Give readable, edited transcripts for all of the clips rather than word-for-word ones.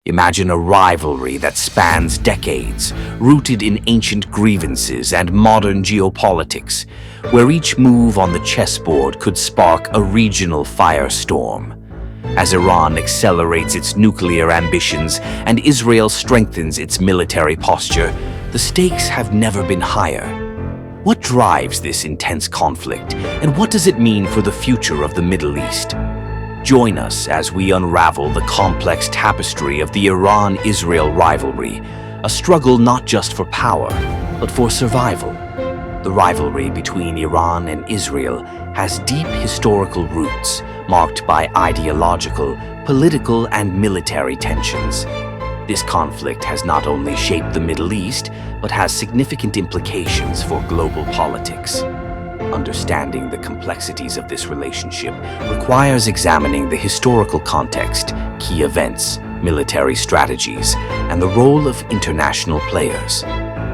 Imagine a rivalry that spans decades, rooted in ancient grievances and modern geopolitics, where each move on the chessboard could spark a regional firestorm. As Iran accelerates its nuclear ambitions and Israel strengthens its military posture, the stakes have never been higher. What drives this intense conflict, and what does it mean for the future of the Middle East? Join us as we unravel the complex tapestry of the Iran-Israel rivalry, a struggle not just for power, but for survival. The rivalry between Iran and Israel has deep historical roots, marked by ideological, political, and military tensions. This conflict has not only shaped the Middle East, but has significant implications for global politics. Understanding the complexities of this relationship requires examining the historical context, key events, military strategies, and the role of international players.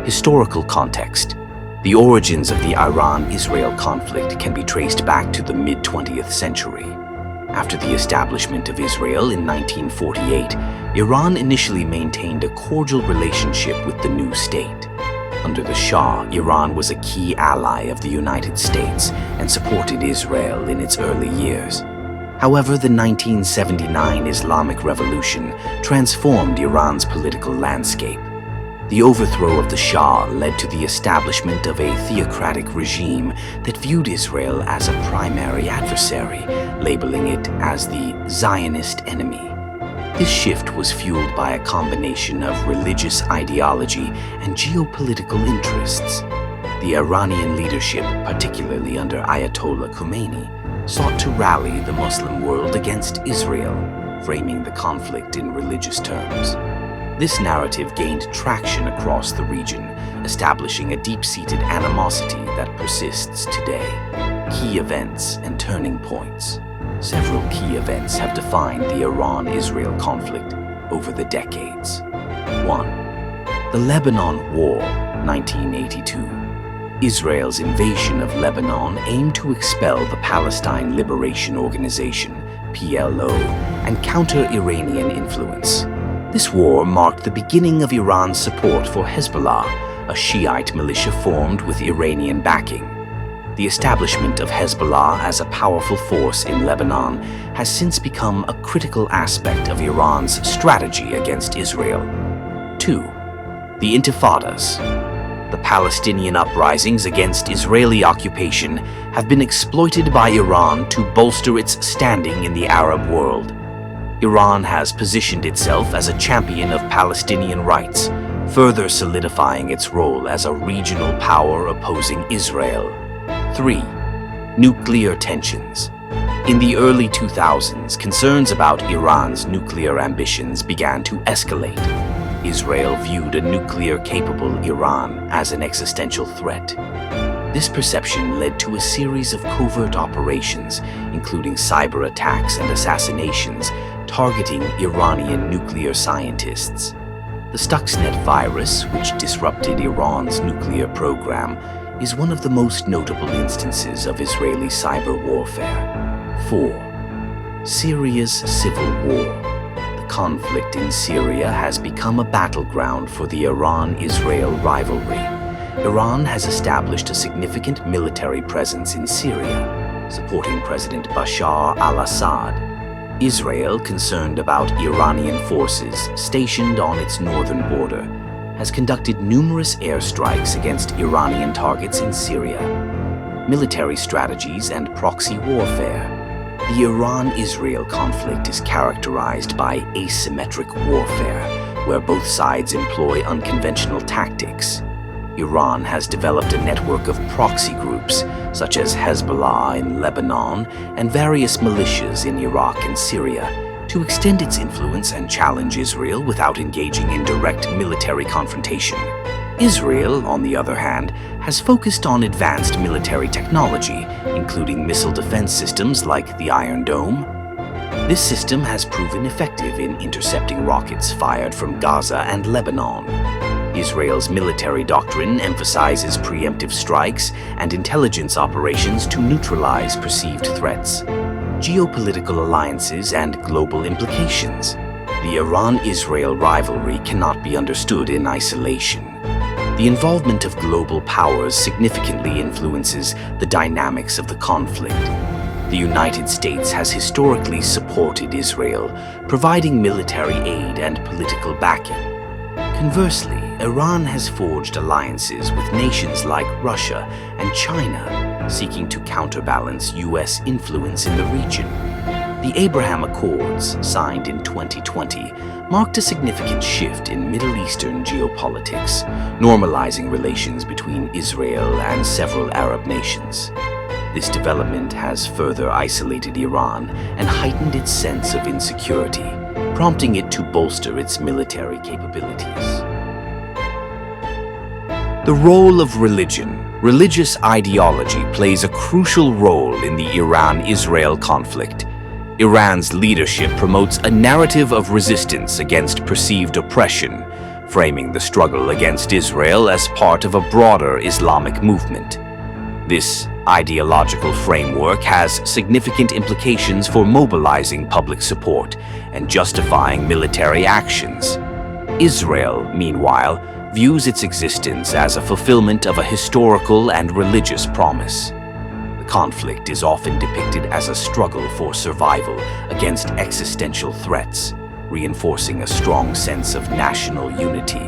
Historical context. The origins of the Iran-Israel conflict can be traced back to the mid-20th century. After the establishment of Israel in 1948, Iran initially maintained a cordial relationship with the new state. Under the Shah, Iran was a key ally of the United States and supported Israel in its early years. However, the 1979 Islamic Revolution transformed Iran's political landscape. The overthrow of the Shah led to the establishment of a theocratic regime that viewed Israel as a primary adversary, labeling it as the Zionist enemy. This shift was fueled by a combination of religious ideology and geopolitical interests. The Iranian leadership, particularly under Ayatollah Khomeini, sought to rally the Muslim world against Israel, framing the conflict in religious terms. This narrative gained traction across the region, establishing a deep-seated animosity that persists today. Key events and turning points. Several key events have defined the Iran-Israel conflict over the decades. 1. The Lebanon War, 1982. Israel's invasion of Lebanon aimed to expel the Palestine Liberation Organization, PLO, and counter Iranian influence. This war marked the beginning of Iran's support for Hezbollah, a Shiite militia formed with Iranian backing. The establishment of Hezbollah as a powerful force in Lebanon has since become a critical aspect of Iran's strategy against Israel. 2. The Intifadas. The Palestinian uprisings against Israeli occupation have been exploited by Iran to bolster its standing in the Arab world. Iran has positioned itself as a champion of Palestinian rights, further solidifying its role as a regional power opposing Israel. 3. Nuclear tensions. In the early 2000s, concerns about Iran's nuclear ambitions began to escalate. Israel viewed a nuclear-capable Iran as an existential threat. This perception led to a series of covert operations, including cyber attacks and assassinations, targeting Iranian nuclear scientists. The Stuxnet virus, which disrupted Iran's nuclear program, is one of the most notable instances of Israeli cyber warfare. 4. Syria's civil war. The conflict in Syria has become a battleground for the Iran-Israel rivalry. Iran has established a significant military presence in Syria, supporting President Bashar al-Assad. Israel, concerned about Iranian forces stationed on its northern border, has conducted numerous airstrikes against Iranian targets in Syria. Military strategies and proxy warfare. The Iran-Israel conflict is characterized by asymmetric warfare, where both sides employ unconventional tactics. Iran has developed a network of proxy groups, such as Hezbollah in Lebanon and various militias in Iraq and Syria, to extend its influence and challenge Israel without engaging in direct military confrontation. Israel, on the other hand, has focused on advanced military technology, including missile defense systems like the Iron Dome. This system has proven effective in intercepting rockets fired from Gaza and Lebanon. Israel's military doctrine emphasizes preemptive strikes and intelligence operations to neutralize perceived threats. Geopolitical alliances and global implications. The Iran-Israel rivalry cannot be understood in isolation. The involvement of global powers significantly influences the dynamics of the conflict. The United States has historically supported Israel, providing military aid and political backing. Conversely, Iran has forged alliances with nations like Russia and China, seeking to counterbalance U.S. influence in the region. The Abraham Accords, signed in 2020, marked a significant shift in Middle Eastern geopolitics, normalizing relations between Israel and several Arab nations. This development has further isolated Iran and heightened its sense of insecurity, prompting it to bolster its military capabilities. The role of religion. Religious ideology plays a crucial role in the Iran-Israel conflict. Iran's leadership promotes a narrative of resistance against perceived oppression, framing the struggle against Israel as part of a broader Islamic movement. This ideological framework has significant implications for mobilizing public support and justifying military actions. Israel, meanwhile, views its existence as a fulfillment of a historical and religious promise. The conflict is often depicted as a struggle for survival against existential threats, reinforcing a strong sense of national unity.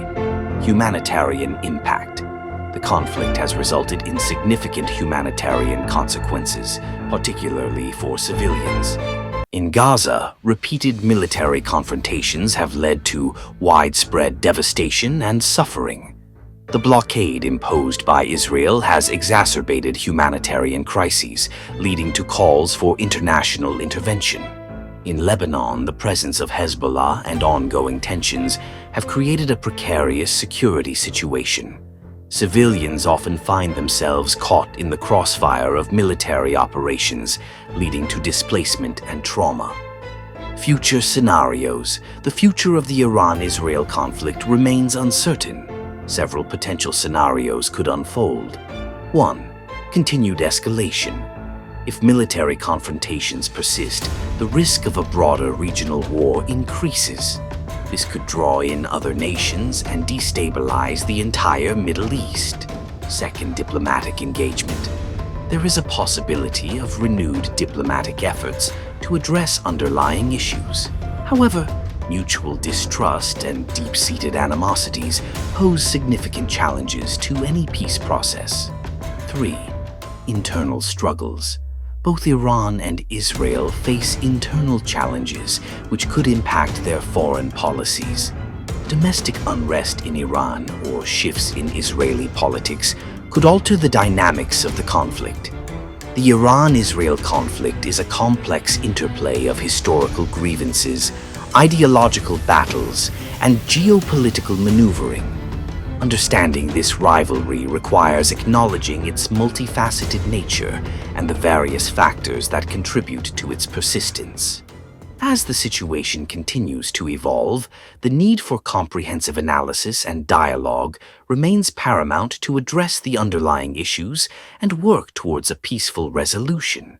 Humanitarian impact. The conflict has resulted in significant humanitarian consequences, particularly for civilians. In Gaza, repeated military confrontations have led to widespread devastation and suffering. The blockade imposed by Israel has exacerbated humanitarian crises, leading to calls for international intervention. In Lebanon, the presence of Hezbollah and ongoing tensions have created a precarious security situation. Civilians often find themselves caught in the crossfire of military operations, leading to displacement and trauma. Future scenarios. The future of the Iran-Israel conflict remains uncertain. Several potential scenarios could unfold. 1. Continued escalation. If military confrontations persist, the risk of a broader regional war increases. This could draw in other nations and destabilize the entire Middle East. 2. Diplomatic engagement. There is a possibility of renewed diplomatic efforts to address underlying issues. However, mutual distrust and deep-seated animosities pose significant challenges to any peace process. 3. Internal struggles. Both Iran and Israel face internal challenges which could impact their foreign policies. Domestic unrest in Iran or shifts in Israeli politics could alter the dynamics of the conflict. The Iran-Israel conflict is a complex interplay of historical grievances, ideological battles, and geopolitical maneuvering. Understanding this rivalry requires acknowledging its multifaceted nature and the various factors that contribute to its persistence. As the situation continues to evolve, the need for comprehensive analysis and dialogue remains paramount to address the underlying issues and work towards a peaceful resolution.